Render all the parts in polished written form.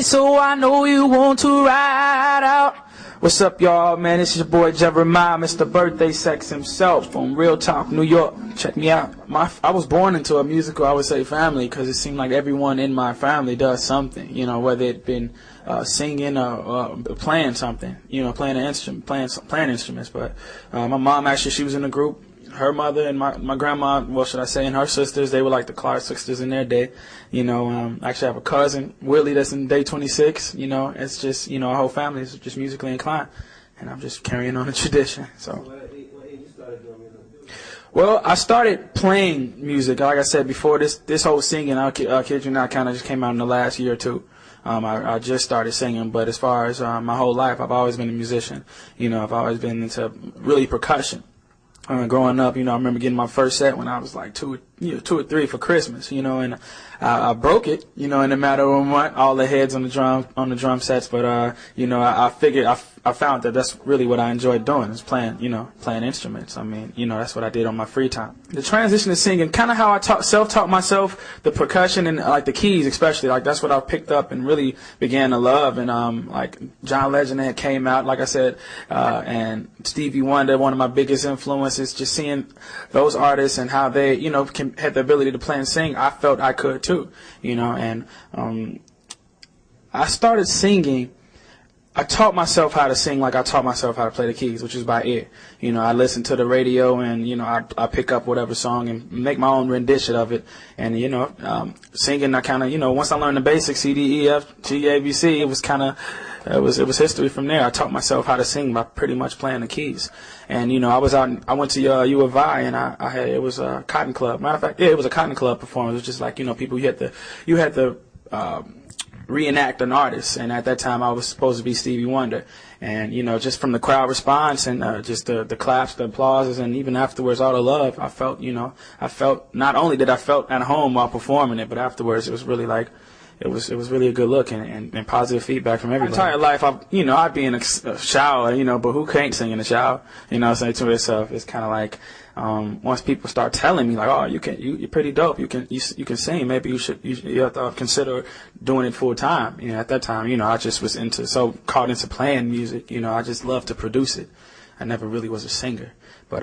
birthday, so I know you want to ride out. What's up, y'all, man? This is your boy Jeremih, Mr. Birthday Sex himself from Real Talk, New York. Check me out. I was born into a musical, I would say, family, because it seemed like everyone in my family does something, you know, whether it been singing or playing something, you know, playing an instrument, playing instruments. But my mom, actually, she was in a group. Her mother and my grandma, what should I say, and her sisters, they were like the Clark sisters in their day. You know, actually I have a cousin, Willie, that's in day 26. You know, it's just, you know, our whole family is just musically inclined. And I'm just carrying on the tradition. So. What age you started doing music? Well, I started playing music, like I said before, this whole singing, I'll kid you not, kind of just came out in the last year or two. I just started singing, but as far as my whole life, I've always been a musician. You know, I've always been into really percussion. Growing up, you know, I remember getting my first set when I was like two or three for Christmas, you know, and I broke it, you know, in a matter of a month, all the heads on the drum sets. But you know, I figured I found that that's really what I enjoyed doing, is playing instruments. I mean, you know, that's what I did on my free time. The transition to singing, kind of how I self-taught myself, the percussion and like the keys, especially, like that's what I picked up and really began to love. And like John Legend had came out, like I said, and Stevie Wonder, one of my biggest influences. Just seeing those artists and how they, you know, had the ability to play and sing, I felt I could too, you know. And I started singing. I taught myself how to sing like I taught myself how to play the keys, which is by ear. You know, I listen to the radio and, you know, I pick up whatever song and make my own rendition of it. And, you know, singing, I kind of, you know, once I learned the basics, C, D, E, F, G, A, B, C, it was kind of, it was history from there. I taught myself how to sing by pretty much playing the keys. And, you know, I went to U of I, and it was a Cotton Club. Matter of fact, yeah, it was a Cotton Club performance. It was just like, you know, people, you had to reenact an artist, and at that time I was supposed to be Stevie Wonder. And, you know, just from the crowd response and just the claps, the applauses, and even afterwards all the love, I felt not only did I felt at home while performing it, but afterwards it was really like, it was really a good look and positive feedback from everybody. My entire life, I'd be in a shower, you know, but who can't sing in the shower? You know, saying to myself, it's kind of like, once people start telling me like, oh, you're pretty dope, you can sing, maybe you have to consider doing it full time. You know, at that time, you know, I just was caught into playing music. You know, I just loved to produce it. I never really was a singer, but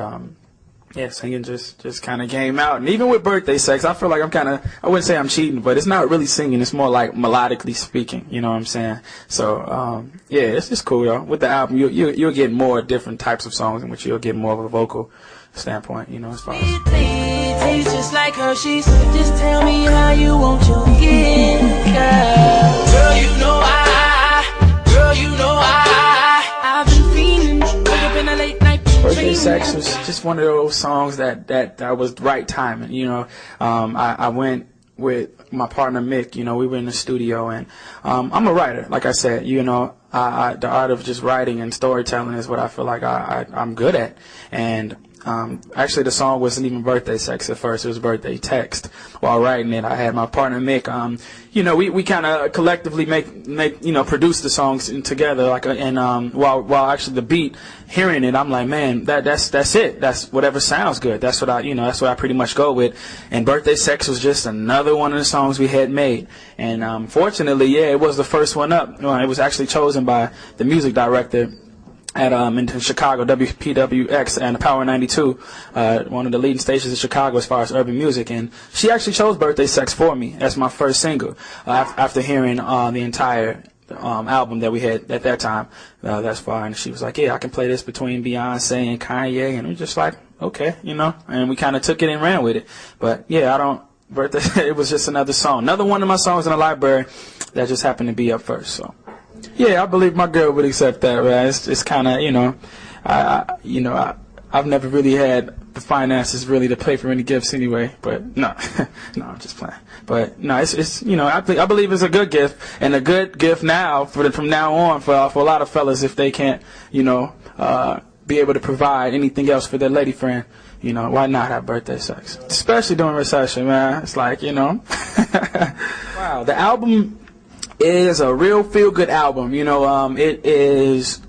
yeah, singing just kind of came out. And even with Birthday Sex, I feel like I wouldn't say I'm cheating, but it's not really singing. It's more like melodically speaking. You know what I'm saying? So, yeah, it's just cool, though. With the album, you'll get more different types of songs in which you'll get more of a vocal standpoint, you know, as far as. Taste just like Hershey's. Just tell me how you want your skin, girl. Girl, you know I've been fiending. Wake up in the late night. Birthday Sex was just one of those songs that was the right timing. You know, I went with my partner Mick. You know, we were in the studio, and I'm a writer. Like I said, you know, the art of just writing and storytelling is what I feel like I'm good at. And actually, the song wasn't even Birthday Sex at first. It was Birthday Text. While writing it, I had my partner Mick. You know, we kind of collectively make you know, produce the songs together. Like, and while actually the beat, hearing it, I'm like, man, that's it. That's whatever sounds good. That's what that's what I pretty much go with. And Birthday Sex was just another one of the songs we had made. And fortunately, yeah, it was the first one up. It was actually chosen by the music director at in Chicago, WPWX and Power 92, one of the leading stations in Chicago as far as urban music, and she actually chose Birthday Sex for me as my first single after hearing the entire album that we had at that time thus far. And she was like, yeah, I can play this between Beyonce and Kanye, and we're just like, okay, you know, and we kind of took it and ran with it. But yeah, Birthday, it was just another song, another one of my songs in the library that just happened to be up first. So yeah, I believe my girl would accept that, right? It's kind of, you know, I've never really had the finances really to pay for any gifts anyway. But no, no, I'm just playing. But no, it's you know, I believe it's a good gift, and a good gift now from now on for a lot of fellas, if they can't, you know, be able to provide anything else for their lady friend. You know, why not have Birthday Sex? Especially during recession, man. It's like, you know, wow, the album is a real feel-good album. You know, it is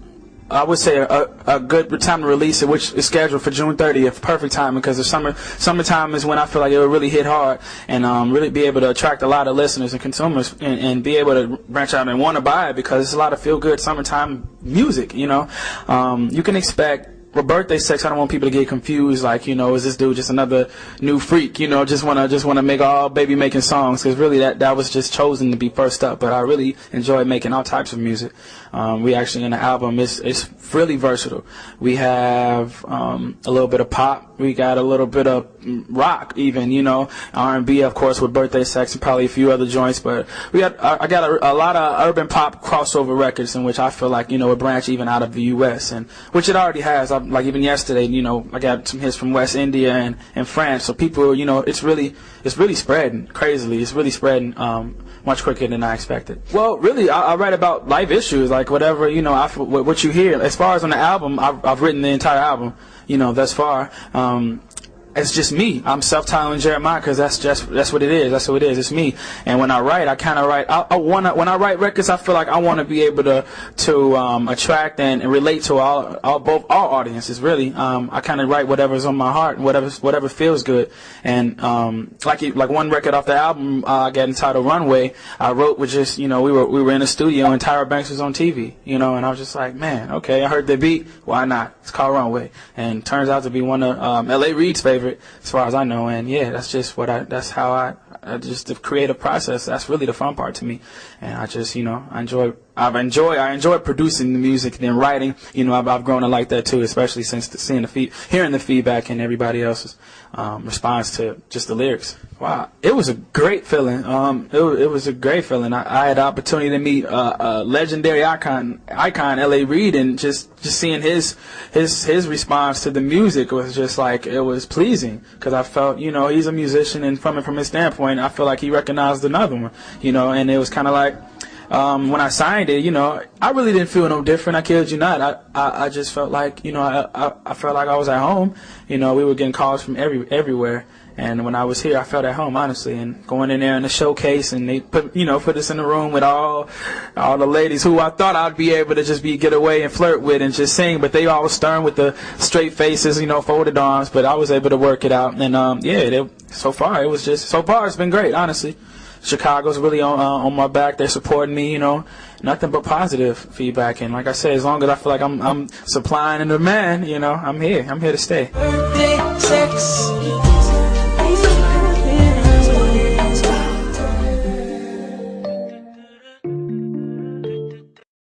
I would say a good time to release it, which is scheduled for June 30th. Perfect time, because the summertime is when I feel like it will really hit hard and really be able to attract a lot of listeners and consumers and be able to branch out and want to buy it, because it's a lot of feel good summertime music. You can expect. With birthday sex, I don't want people to get confused. Like, is this dude just another new freak? Just wanna make all baby making songs, because really that was just chosen to be first up. But I really enjoy making all types of music. We actually in the album it's really versatile. We have a little bit of pop. We got a little bit of rock, even R&B, of course, with birthday sex and probably a few other joints. But I got a lot of urban pop crossover records in which I feel like would branch even out of the U.S. and which it already has. Like even yesterday, I got some hits from West India and France. So people, it's really spreading crazily. It's really spreading much quicker than I expected. Well, really, I write about life issues, like whatever what you hear. As far as on the album, I've written the entire album, thus far. It's just me. I'm self-titling Jeremih, because that's what it is. That's what it is. It's me. And when I write, I kind of write. When I write records, I feel like I want to be able to attract and relate to all audiences. Really, I kind of write whatever's on my heart, whatever feels good. And like one record off the album, I got entitled Runway. I wrote with just we were in a studio and Tyra Banks was on TV. And I was just like, man, okay, I heard the beat. Why not? It's called Runway, and turns out to be one of L.A. Reid's favorite, as far as I know. And yeah, that's just that's how I just the creative process. That's really the fun part to me. And I just I enjoy producing the music, then writing. I've grown to like that too, especially since hearing the feedback and everybody else's response to just the lyrics. Wow, it was a great feeling. It was a great feeling. I had the opportunity to meet a legendary icon, L.A. Reid, and just seeing his response to the music was just like, it was pleasing, because I felt he's a musician, and from his standpoint, I feel like he recognized another one. And it was kind of like. When I signed it, I really didn't feel no different. I kid you not. I just felt like, I felt like I was at home. We were getting calls from everywhere. And when I was here, I felt at home, honestly. And going in there in the showcase, and they put us in the room with all the ladies who I thought I'd be able to just get away and flirt with and just sing, but they all was stern with the straight faces, folded arms. But I was able to work it out. And so far it's been great, honestly. Chicago's really on my back. They're supporting me, nothing but positive feedback. And like I said, as long as I feel like I'm supplying and demand, I'm here to stay. Birthday sex.